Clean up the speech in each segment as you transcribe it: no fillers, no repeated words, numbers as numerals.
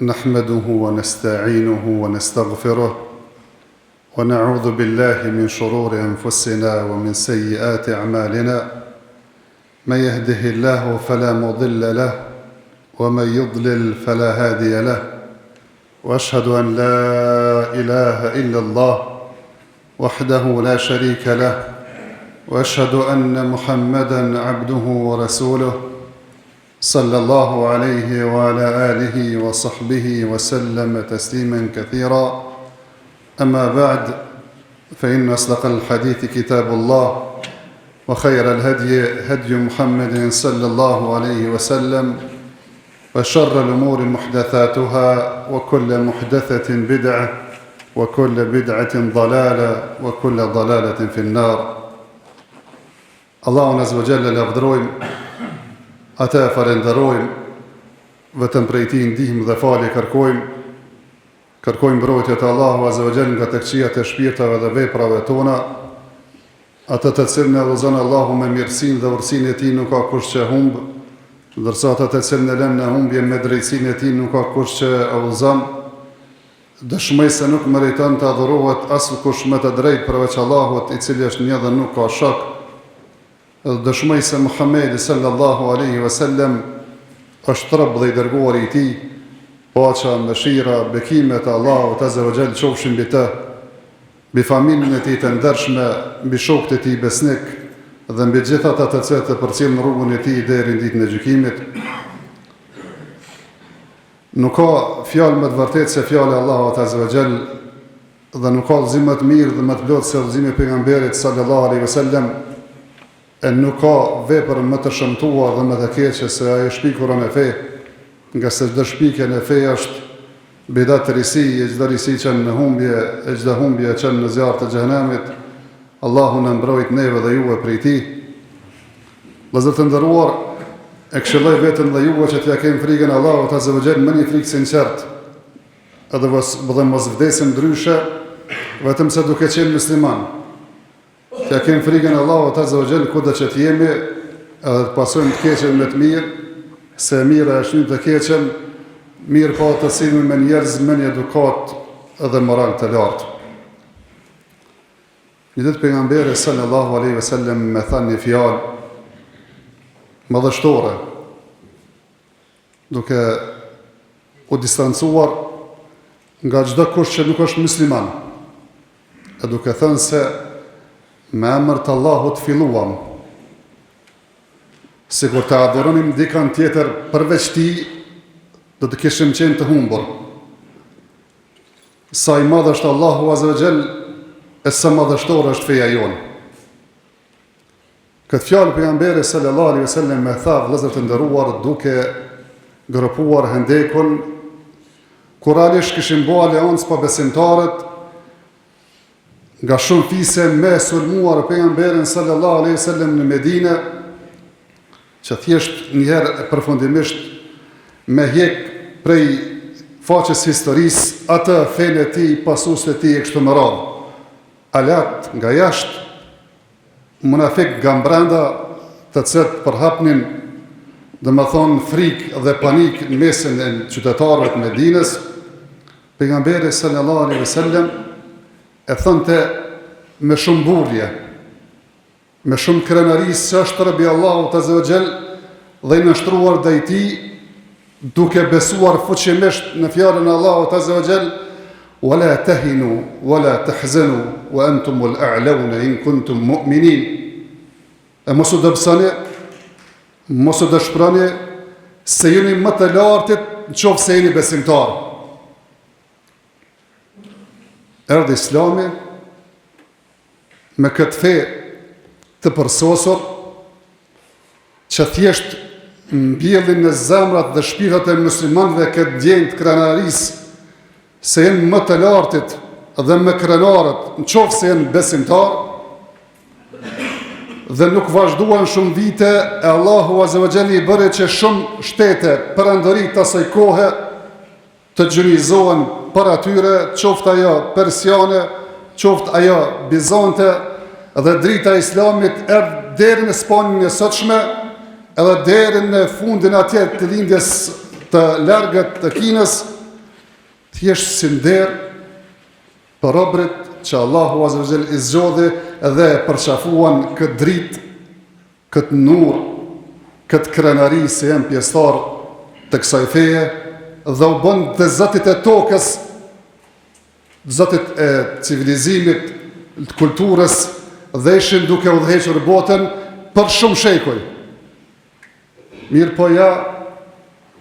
نحمده ونستعينه ونستغفره ونعوذ بالله من شرور أنفسنا ومن سيئات أعمالنا من يهده الله فلا مضل له ومن يضلل فلا هادي له وأشهد أن لا إله إلا الله وحده لا شريك له وأشهد أن محمدًا عبده ورسوله صلى الله عليه وعلى آله وصحبه وسلم تسليما كثيرا أما بعد فإن أصدق الحديث كتاب الله وخير الهدي هدي محمد صلى الله عليه وسلم وشر الأمور محدثاتها وكل محدثة بدعة وكل بدعة ضلالة وكل ضلالة في النار. الله عز وجل لافدروim, ata falenderojmë, vetëm prej tij ndihmë dhe falje kërkojmë mbrojtje të Allahu Azza wa Jall nga tekçiat e shpirtave dhe veprave tona, atë të cilën e udhëzon Allahu me mirësinë dhe urtësinë e tij nuk ka kush që humb, ndërsa atë të cilën e lën në humbje me drejtsinë e tij nuk ka kush që e udhëzon. Dëshmoj se nuk meriton të adhurohet askush me të drejtë përveç Allahut, i cili është një dhe nuk ka shok. Dëshmoj se Muhamedi sallallahu alaihi wasallam është rob dhe i dërguari i tij, paqja, mëshira, bekimet e Allahut Azza wa Jall qofshin mbi të, mbi familjen e tij të ndershme, mbi shokët e tij besnik dhe mbi gjithë ata të cilët e përcjellin rrugën e tij deri në ditën e gjykimit. Nuk ka fjalë më të vërtetë se fjala e Allahut Azza wa Jall dhe nuk ka udhëzim më të mirë dhe më të plotë se udhëzimi i pejgamberit sallallahu alaihi wasallam. E nuk ka vepër më të shëmtuar dhe më të keqe se ajo shpikurën e fe, nga se çdo shpikje në fe është bidat risi, e çdo risi që në humbje, e çdo humbje që në zjarr të xhenemit. Allahu na mbrojt neve dhe juve prej tij. Vëllezër të nderuar, e këshilloj vetëm dhe juve që t'ja kemi frikën e Allahut Azza wa Jall me një frikë sinqert, edhe mos vdesim ndryshe, vetëm se duke qenë musliman. T'ja kem frikën Allahut Azza wa Jall kudo që t'jemi, edhe të pasojmë të keqen me të mirë, se mira është një të keqen, mirë pa të silmi me njerëz me një edukat edhe moral të lartë. Një ditë pejgamberi sallallahu alaihi wasallam më tha një fjalë madhështore, duke u distancuar nga çdo kush që nuk është musliman, e duke thënë se me emër të Allahut filluam, sikur të adhuronim dikën tjetër përveç tij, do të kishim qenë të humbur. Sa i madh është Allahu Azza wa Jall, e sa madhështore është feja jonë. Këtë fjalë pejgamberi sallallahu alaihi wasallam më tha, vëllezër të nderuar, duke grupuar hendekun, kur alisht kishin bërë aleancë pa besimtarët, nga shumë fise me sulmuar pejgamberin sallallahu alaihi wasallam në Medinë, që thjesht njëherë e përfundimisht me hjek prej faqes historisë atë fenë e tij, pasuesët e tij e kështu me radhë. Alat nga jashtë, munafik nga brenda, të cilët përhapnin, domethënë frikë dhe panik në mesin e qytetarëve të Medinës, pejgamberi sallallahu alaihi wasallam e thënte me shumë burje, me shumë krenarisë se është Rabi Allahut Azza wa Jall dhe i nështruar ndaj tij, duke besuar fuqimisht në fjalën e Allahut Azza wa Jall, wala tahinu wala tahzanu wa antumul a'launa in kuntum mu'minin. E mos u dëbsoni, mos u dëshproni se jeni më të lartit nëse jeni besimtar. Erdhi Islami me këtë fe të përsosur, që thjesht mbjellin në zemrat dhe shpirtat e muslimanëve këtë ndjenjë të krenarisë se janë më të lartit dhe më krenarët nëse janë besimtar, dhe nuk vazhduan shumë vite, e Allahu Azza wa Jall i bëri që shumë shtete perandërit të asaj kohe të gjunizohen për atyre, qoftë ajo persiane, qoftë ajo bizante, dhe drita e Islamit erdhi deri në Spanjën e sotshme, edhe deri në fundin atje të lindjes të largët të Kinës, thjesht si nder për robërit që Allahu Azza wa Jall i zgjodhi dhe e përqafuan këtë dritë, këtë nur, këtë krenari se janë pjesëtar të kësaj feje dhe u bën të zotit e tokës, zotit e civilizimit, të kulturës dhe ishin duke udhëhequr botën për shumë shekuj. Mirë po ja,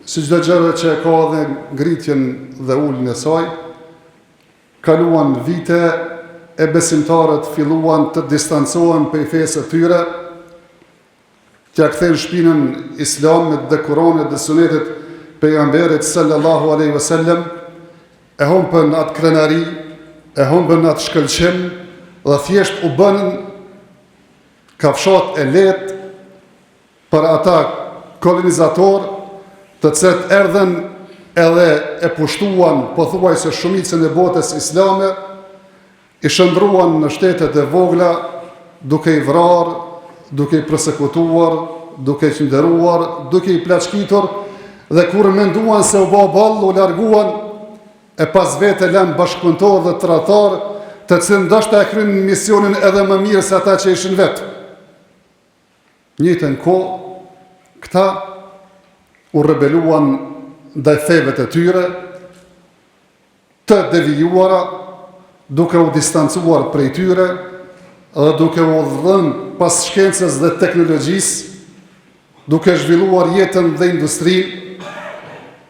si çdo gjë që ka dhe ngritjen dhe uljen e saj, kaluan vite e besimtarët filluan të distancohen prej fesë të tyre, t'ja kthejnë shpinën Islamit dhe Kuranit dhe Sunetit pejgamberit sallallahu alaihi wasallam, e humbën atë krenari, e humbën atë shkëlqim dhe thjesht u bënën kafshat e lehtë për ata kolonizator të cilët erdhen edhe e pushtuan pothuajse shumicën e botës islame, i shndruan në shtetet e vogla duke i vrarë, duke i përsekutuar, duke i qëndëruar, duke i plaçkitur dhe kur menduan se u bë ball, u larguan e pas vete lënë bashkëpunëtor dhe tradhtar, të cilët ndoshta e kryen misionin edhe më mirë se ata që ishin vetë. Njëjtën kohë, këta u rebeluan ndaj feve të tyre, të devijuara, duke u distancuar prej tyre dhe duke u dhënë pas shkencës dhe teknologjisë, duke zhvilluar jetën dhe industrinë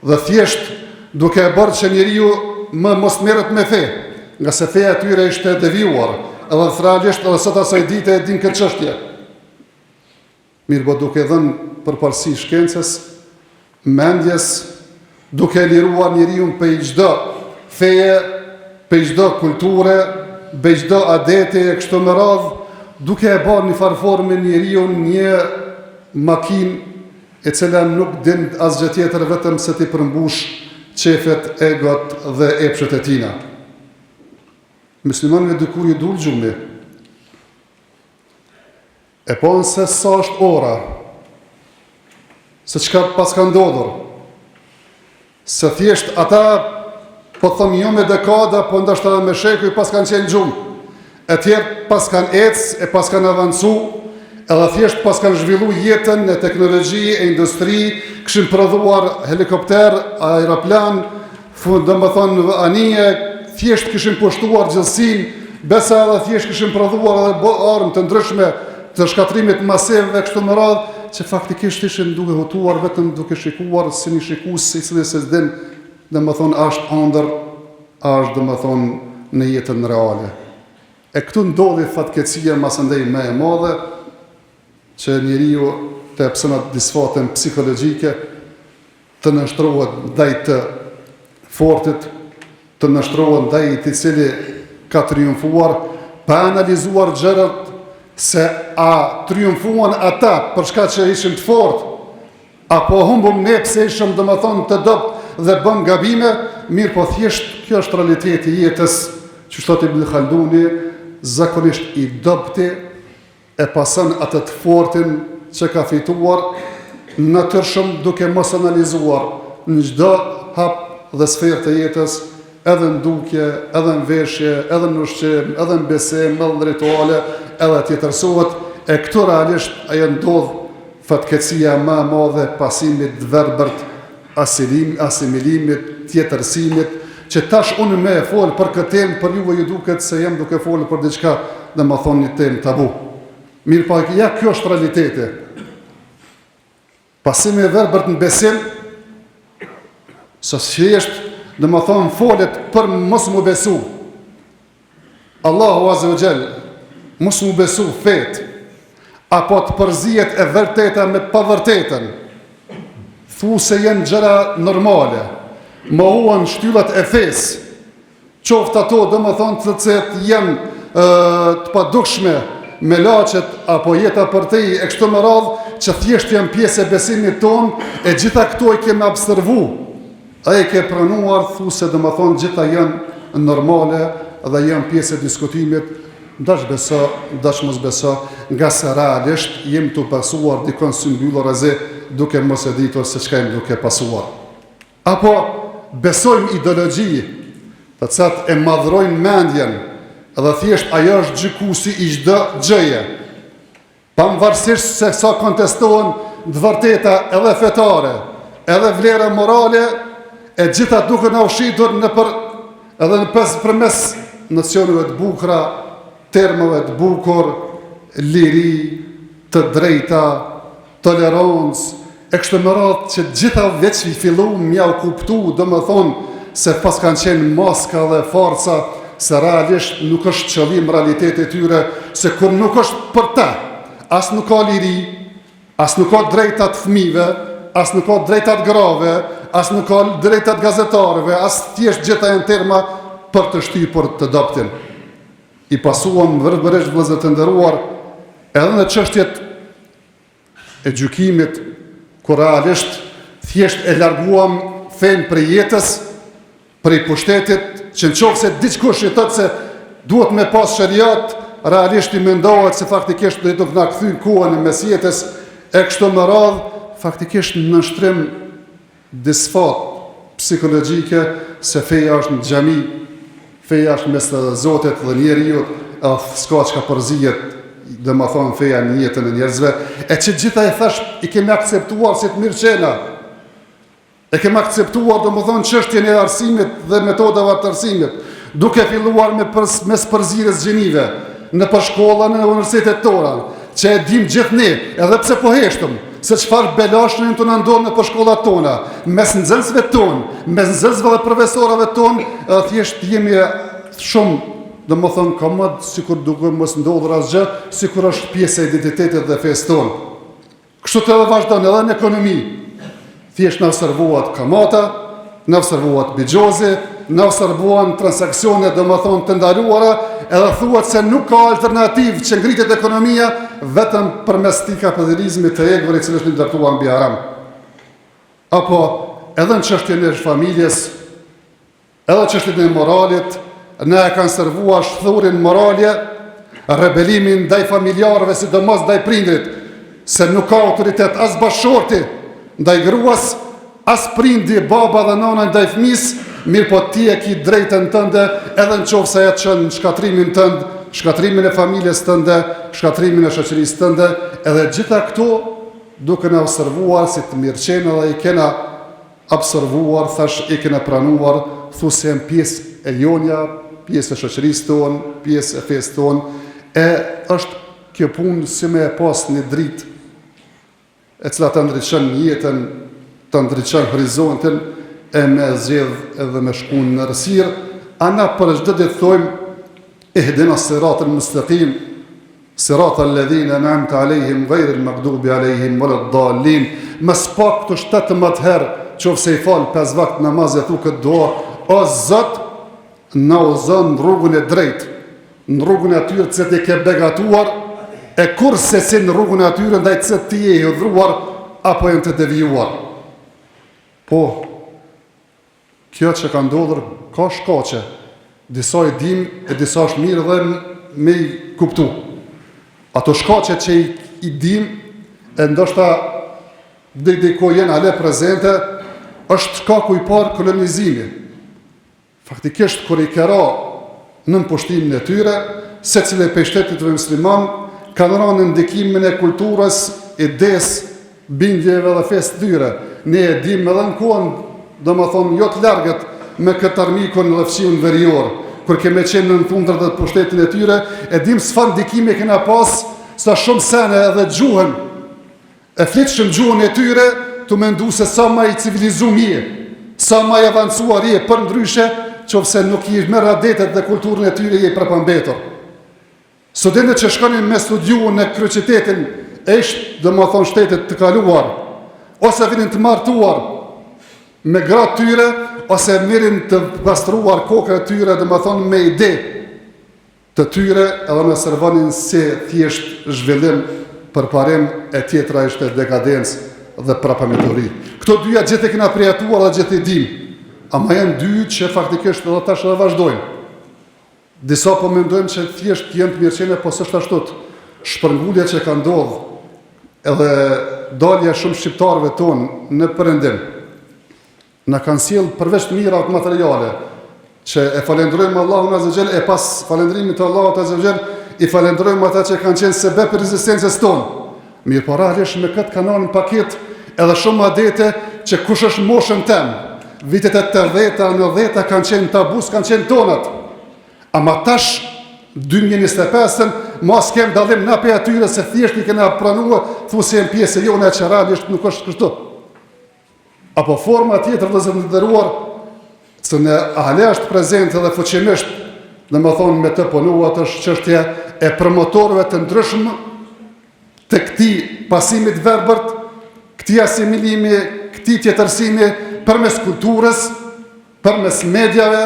dhe thjesht duke e bërë që njeriu më mos merret me fe, nga se feja e tyre ishte devijuar, edhe realisht edhe sot asaj dite e din këtë çështje. Mirë po duke dhënë përparësi shkencës, mendjes, duke liruar njeriu prej çdo feje, prej çdo kulture, prej çdo adeti e kështu me radhë, duke e bërë në farforme njeriu një makinë e cila nuk din asgjë tjetër vetëm se ti përmbush qefet, egot dhe epshet e tina. Muslimanëve dikur ju dul gjumi, e po nëse sa është ora, se çka pas ka ndodhur, se thjesht ata po thëmë jo me dekada, po ndashtë edhe me shekuj pas kanë qenë gjumë, e tjerë pas kanë ecë, e pas kanë avancu, edhe thjesht pas kanë zhvillu jetën e teknologji, e industri, këshin prodhuar helikopter, aeroplan, dhe më thonë anije, thjesht këshin pushtuar gjëllësin, besa edhe thjesht këshin prodhuar edhe armë të ndryshme të shkatrimit masivve kështu më radhë, që faktikisht ishin duke hutuar vetëm duke shikuar si një shikus si cili se zdin, dhe më thonë ashtë andër, ashtë dhe më thonë në jetën reale. E këtu ndodhi fatkecia masëndej me e madhe, që njeriu të epsënat disfatën psikologjike, të nështrohet ndaj të fortit, të nështrohet ndaj të cili ka triumfuar, pa analizuar gjërat se a triumfuan ata për shkak që ishin të fortë, apo humbëm ne pse ishim dhe më thonë të dopt dhe bëm gabime, mirë po thjesht kjo është realiteti jetës, që shtot Ibn Khalduni, zakonisht i dopti e pasën atë të fortin që ka fituar në tërshëm duke mos analizuar në çdo hap dhe sferë të jetës, edhe në dukje, edhe në veshje, edhe në ushqim, edhe në besim, edhe në rituale, edhe tjetërsohet, e këtu realisht ajo ndodh fatkecia më e madhe pasimit verbërt, asimilimit, tjetërsimit, që tash unë me e folë për këtë temë, për juve ju duket se jem duke folë për diçka dhe më thonë një temë tabu. Mirë pa, ja kjo është realiteti. Pasimi verbërt në besim, së thjesht dhe më thonë folet për mos mu besu. Allahu Azza wa Jall, mos mu besu fet, apo të përzijet e vërteta me pavërtetën. Thu se jenë gjëra normale, më huan shtyllat e fesë, qoftë ato dhe më thonë të cëtë jenë të padukshme me lachet apo jeta për te e kështu më radhë, që thjesht janë pjesë e besimit tonë, e gjitha këto i kemi observu. A e ke pranuar, thu se dhe më thonë gjitha janë normale dhe janë pjesë e diskutimit, ndash beso, ndash mos beso, nga se realisht jem të pasuar dikon së mbyllur aze duke mos e ditur se çka jem duke pasuar. Apo besojmë ideologji të cilat e madhrojnë mendjen, edhe thjesht ajo është gjykuesi i çdo gjëje. Pavarësisht se sa kontestohen të vërteta edhe fetare, edhe vlera morale, e gjitha duke na ushitur edhe përmes nocioneve të bukura, termave të bukur, liri, të drejta, tolerancë, e kështu me radhë që gjitha veç i fillu mja u kuptu, domethënë se pas kanë qenë maska dhe forca, se realisht nuk është qëllim realiteti tyre, se kur nuk është për ta, as nuk ka liri, as nuk ka drejtat fëmijëve, as nuk ka drejtat grave, as nuk ka drejtat gazetarëve, as thjesht gjitha janë terma për të shtypur të doptin. I pasuam vërbërisht vëllezër të nderuar, edhe në çështjet e gjykimit, kur realisht thjesht e larguam fen për jetës, për i pushtetit, që në qofë se diçkush i thotë se duhet me pas shariat, realisht i mendohet se faktikisht do të na kthy kohën e mesjetës, e kështu me radhë, faktikisht në nështrim disfat psikologjike se feja është në xhami, feja është mes të Zotit dhe njeriut, s'ka çka përzihet, dhe më thonë feja në jetën e njerëzve, e që gjitha e thash i kemi akceptuar si të mirë qena, e kemi akceptuar dhe më thonë çështjen e arsimit dhe metodave të arsimit, duke filluar mes përzirës gjenive, në përshkolla, në universitetet tona, që e dim gjithë ne, edhe pse po heshtëm, se çfarë belashën të na ndodh në përshkollat tona, mes nxënësve tonë, mes nxënësve dhe profesorëve tonë, thjesht jemi shumë, dhe më thonë, kamad, sikur duke mos ndodhur asgjë, sikur është pjesë e identitetit dhe fesë tonë. Kështu të edhe vazhdon edhe në ekonomi. Thjesht në observuat kamata, në observuat bigjozi, në observuan transakcione, dhe më thonë, të ndaluara, edhe thuat se nuk ka alternativë që ngritet ekonomia vetëm përmes këtij kapitalizmit të egër i cili është ndërtuar mbi haram. Apo edhe në çështjen e familjes, edhe çështjen e moralit, ne e kanë servuar shthurin morale, rebelimin ndaj familjarëve, sidomos ndaj prindrit, se nuk ka autoritet as bashorti ndaj gruas, as prindi, baba dhe nana ndaj fëmis, mirë po ti e ki drejtën tënde, edhe në qofë se e qënë shkatrimin tënd, shkatrimin e familjes tënde, shkatrimin e shoqërisë tënde, edhe gjitha këto duke në observuar si të mirëqenë dhe i kena observuar, thash i kena pranuar, thu se jem pjesë e jonja, pjesë e shoqërisë tonë, pjesë e fesë tonë, e është kjo punë si me e pas një dritë, e cila të ndryqën jetën, të ndryqën horizontin, e me zgjedh edhe me shkun në rësirë, ana për çdo ditë thojmë, ihdina siratal mustaqim, siratal ladhina an'amta alejhim, ghayril maghdubi alejhim, waladdallin. Mes pak të 17 herë, qofse i falë 5 vakt namaz e thu këtë dua, o Zot, na udhëzon në rrugën e drejtë, në rrugën e atyre që ti ke begatuar, e kurse si në rrugën e atyre ndaj që ti je i udhëruar, apo janë të devijuar. Po, kjo që ka ndodhur, ka shkaqe, disa i dim, e disa është mirë dhe me i kuptu. Ato shkaqe që i dim, e ndoshta dhe ko jenë ale prezente, është shkaku i parë kolonizimi. Faktikisht, kër i kera në pushtimin e tyre, se cilë e pejshtetit të musliman, kanë rënë në ndikimin e kulturës, ides, bindjeve dhe fesë tyre. Ne e dim edhe në kohën, do më thonë, jo të largët me këtë armikon në fshiun verior, kër keme qenë në tundër dhe të pushtetin e tyre, e dim s'fa ndikime kena pas, sa shumë sene edhe gjuhën, e flitëshëm gjuhën e tyre, të mendu se sa ma i civilizum je, sa ma i avancuar je, për ndryshe, qofse nuk i merr adetet dhe kulturën e tyre je i prapambetur. Studentët që shkonin me studiu në kryeqytetin e ishtë, dhe më thonë, shtetet të kaluar, ose vinin të martuar me gratë tyre, ose mirin të pastruar kokën e tyre, dhe më thonë, me ide të tyre, edhe në servonin si thjesht zhvillim për parim, e tjetra ishte dekadencë dhe prapamituri. Këto dyja gjithë e kena përjetuar dhe gjithë i dim, ama janë dy që faktikisht edhe tash edhe vazhdojnë. Disa po mendojmë që thjesht jenë të mirëqene, po s'është ashtot. Shpërngulja që ka ndodhë, edhe dalja shumë shqiptarëve tonë në perëndim, na kanë sjellë përveç mirat materiale, që e falenderojmë Allahun Azza wa Jall, e pas falendrimit të Allahut Azza wa Jall, i falenderojmë ata që kanë qenë sebeb për rezistencës tonë. Mirë paralesh me këtë kanalin paket edhe shumë adete që kush është moshën tem, vitet 80-ta, 90-ta kanë qenë tabus, kanë qenë tonat. Ama tash 2025-ën mos kem dallim na pe atyre se thjesht i kena pranuar, thu se janë pjesë jone që realisht nuk është kështu. Apo forma tjetër vëllezër të nderuar, se në ale është prezente dhe fuqimisht, domethënë me të punuar është çështja e promotorëve të ndryshëm të këtij pasimit verbërt, këtij asimilimi, këtij tjetërsimi përmes kulturës, përmes mediave,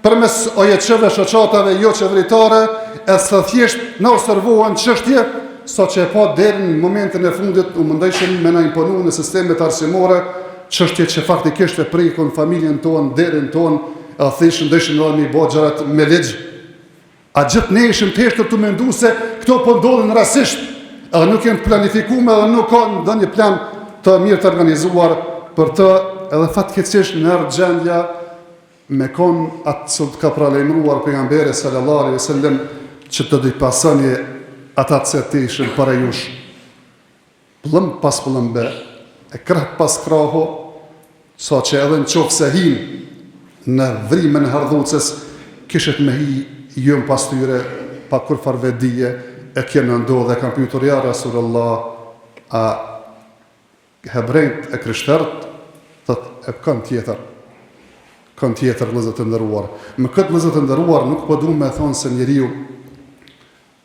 përmes OJC-ve, shoqatave jo qeveritare, e së thjesht në observohen çështje, sa që e pa deri në momentin e fundit u mundojshin me na imponu në sistemet arsimore, çështje që faktikisht e prekun familjen tonë, derin tonë, e thjesht ndëshin edhe mi bë gjërat me ligj. A gjithë ne ishim të heshtër të mendu se këto po ndodhin rasisht, edhe nuk janë planifikuar edhe nuk ka ndonjë plan të mirë të organizuar për të, edhe fatkeqësisht në gjendja me kon atë që ka pralajmëruar pejgamberi sallallahu alaihi wasallam që të pasoni ata që të ishin para jush. Pëllëm pas pëllëmbe, e krah pas krahu, sa që edhe në qofë se hin në dhrimën hardhucës, kishet me hi jëm pas tyre, pa kur farvedije, e kjenë ndodhe dhe kam pyetur ja Rasulullah, a hebrejt e krishtert, thët e kanë tjetër vëllezër të nderuar. Me këtë vëllezër të nderuar nuk po du me thonë se njeriu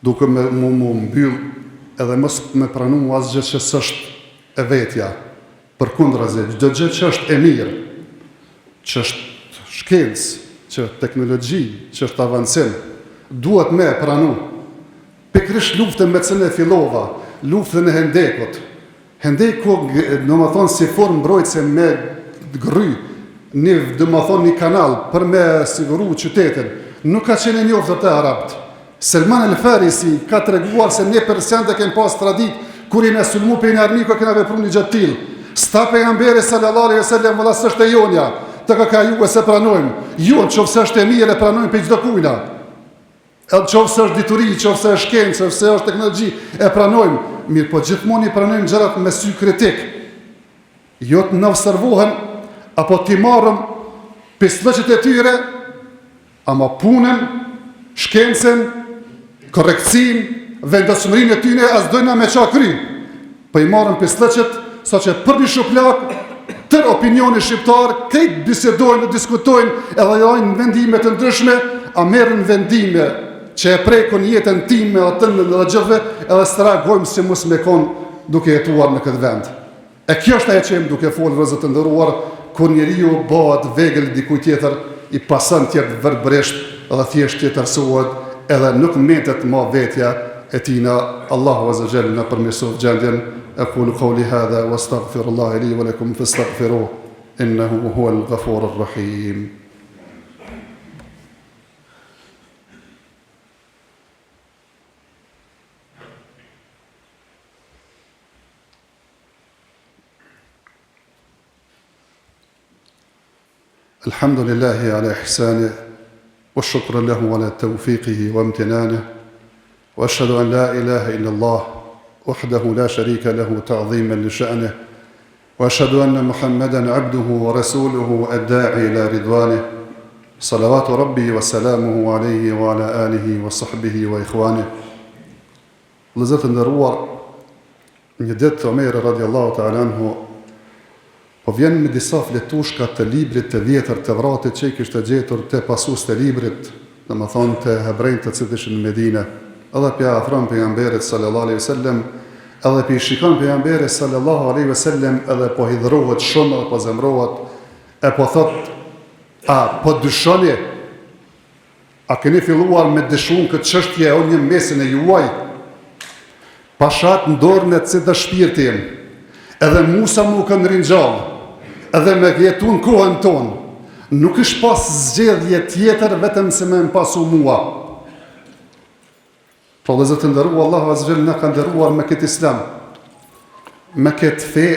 duke mu mbyll edhe mos me pranu asgjë që s'është e vetja. Përkundrazi, çdo gjë që është e mirë, që është shkencë, që teknologji, që është avancim, duhet me pranu. Pikërisht luftën me cilën e fillova, luftën e Hendekut. Hendeku, domethënë si formë mbrojtëse me gry, një kanal për me siguru qytetin, nuk ka qenë njoftë të Arabt. Selman el-Farisi ka treguar se 1% e kemë pas tradit, kur i në sulmu për një armiku, kena vepru një gjatë tilë. Sta pejgamberi sallallahu alaihi wasallam valla s'është e jonja, të ka ju e se pranojmë. Jo, qofse është e mirë e pranojmë për çdo kujna. Edhe qofse është dituri, qofse është shkencë, qofse është teknologji, e pranojmë. Mirë, po gjithmonë i pranojmë gjërat me sy kritik. Jo të na observohen apo t'i marrëm pislëqet e tyre, ama punën, shkencën, korrekcin, vendosmërinë e tyre as dojna me qa kry. Po i marrëm pislëqet, sa që për një shuplak, tër opinioni shqiptar, këtë bisedojnë, diskutojnë, edhe jajnë vendime të ndryshme, a merën vendime që e prekon jetën time, atën dhe gjithve, edhe së reagojmë si mus me konë duke jetuar në këtë vend. E kjo është ajo që jemi duke folë vëllezër të nderuar, kur njeriu bëhet vegël dikuj tjetër, i pason tjetër verbërisht edhe thjesht tjetërsohet, edhe nuk metet ma vetja e tina. Allahu azza wa jalla na përmirësoj gjendjen. أقول قولي هذا واستغفر الله لي ولكم فاستغفروه إنه هو الغفور الرحيم. الحمد لله على إحسانه والشكر له على توفيقه وامتنانه وأشهد أن لا إله إلا الله وحده لا شريك له تعظيما لشأنه وأشهد أن محمدا عبده ورسوله الداعي إلى رضوانه صلوات ربي وسلامه عليه وعلى آله وصحبه وإخوانه. Vëllezër të nderuar, një ditë Omeri radiallahu ta'ala anhu po vjen me disa fletushka të librit të vjetër të vratit që i kishte gjetur të pasus të librit, domethënë të hebrejt të cilët ishin në Medinë. Edhe për afron pejgamberit sallallahu alaihi wasallam, edhe për shikon pejgamberit sallallahu alaihi wasallam, edhe po hidhrohet shumë, edhe po zemrohet, e po thot, a po dyshoni, a keni filluar me dyshun këtë çështje o një mesin e juaj, pashat në dorën e citë shpirtin, edhe Musa mu kanë rinjallë, edhe me jetu në kohën tonë, nuk ish pas zgjedhje tjetër vetëm se me më pasu mua. Pra vëllezër të nderuar, Allahu azza wa jalla na ka nderuar me këtë islam, me këtë fe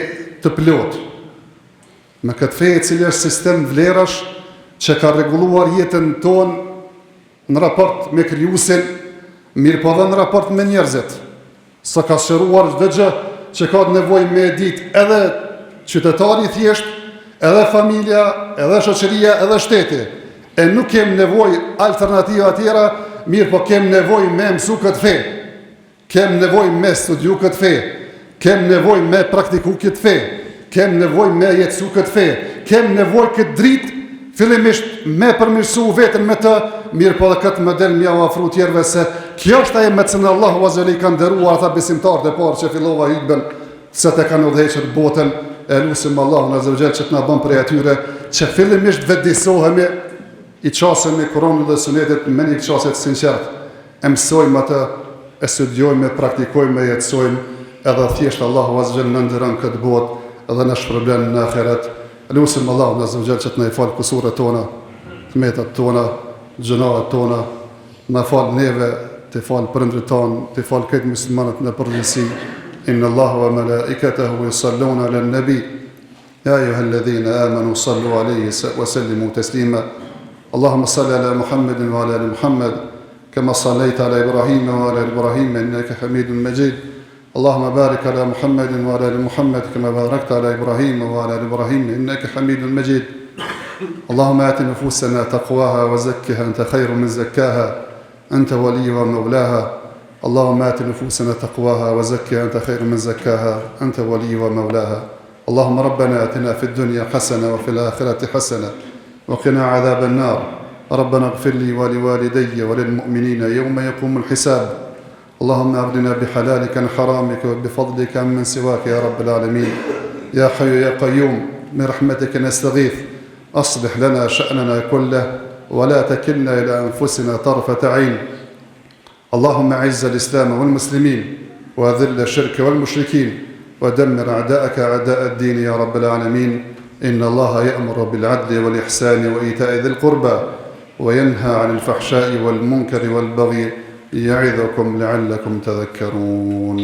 të plot, me këtë fe e cili është sistem vlerash që ka rregulluar jetën tonë në raport me krijuesin, mirë po edhe në raport me njerëzit. Sa ka shëruar çdo gjë që ka nevojë me ditë edhe qytetari thjesht, edhe familja, edhe shoqëria, edhe shteti. E nuk kem nevojë alternativa tjera, mirë po kem nevojë me mësu këtë fe. Kem nevojë me studiu këtë fe. Kem nevojë me praktiku këtë fe. Kem nevojë me jetësu këtë fe. Kem nevojë këtë dritë fillimisht me përmirësu vetën me të, mirë po dhe këtë model mja u afru tjerve se kjo është ajo me cënë Allahu Azhali ka nderuar ata besimtarët e parë që fillova hutben se të kanë udhëhequr botën. E lusim Allahun Azza që të na bën prej atyre që fillimisht vetëdijsohemi, i qasemi Kur'anit dhe Sunetit me një qasje të sinqert. E mësojmë atë, e studiojmë, e praktikojmë, e jetësojmë, edhe thjesht Allahu Azza në ndëron këtë botë dhe në shpërblen në ahiret. Lusim Allahun Azza që të na i falë kusuret tona, tmetat tona, gjënaat tona, na falë neve, të falë prindrit tonë, të falë këtë muslimanët në përgjithësi. Inna Allahu wa malaikatahu yusalluna 'alan nabi ya ayyuhalladhina amanu sallu 'alayhi wa sallimu taslima. Allahumma salli ala Muhammadin wa ala ali Muhammad kama sallaita ala Ibrahim wa ala ali Ibrahim innaka Hamidun Majid. Allahumma barik ala Muhammadin wa ala ali Muhammad kama barakta ala Ibrahim wa ala ali Ibrahim innaka Hamidun Majid. Allahumma ati nufusana taqwaha wa zakkiha anta khayru min zakkaha anta waliyuha wa mawlaha. اللهم آت نفوسنا تقواها وزكها أنت خير من زكاها أنت وليها ومولاها. اللهم ربنا آتنا في الدنيا حسنة وفي الآخرة حسنة وقنا عذاب النار. ربنا اغفر لي ولوالدي وللمؤمنين يوم يقوم الحساب. اللهم أغننا بحلالك عن حرامك وبفضلك عمن سواك يا رب العالمين. يا حي يا قيوم برحمتك نستغيث أصلح لنا شأننا كله ولا تكلنا إلى أنفسنا طرفة عين. اللهم أعز الإسلام والمسلمين وأذل الشرك والمشركين ودمر أعداءك أعداء الدين يا رب العالمين. إن الله يأمر بالعدل والإحسان وإيتاء ذي القربى وينهى عن الفحشاء والمنكر والبغي يعظكم لعلكم تذكرون.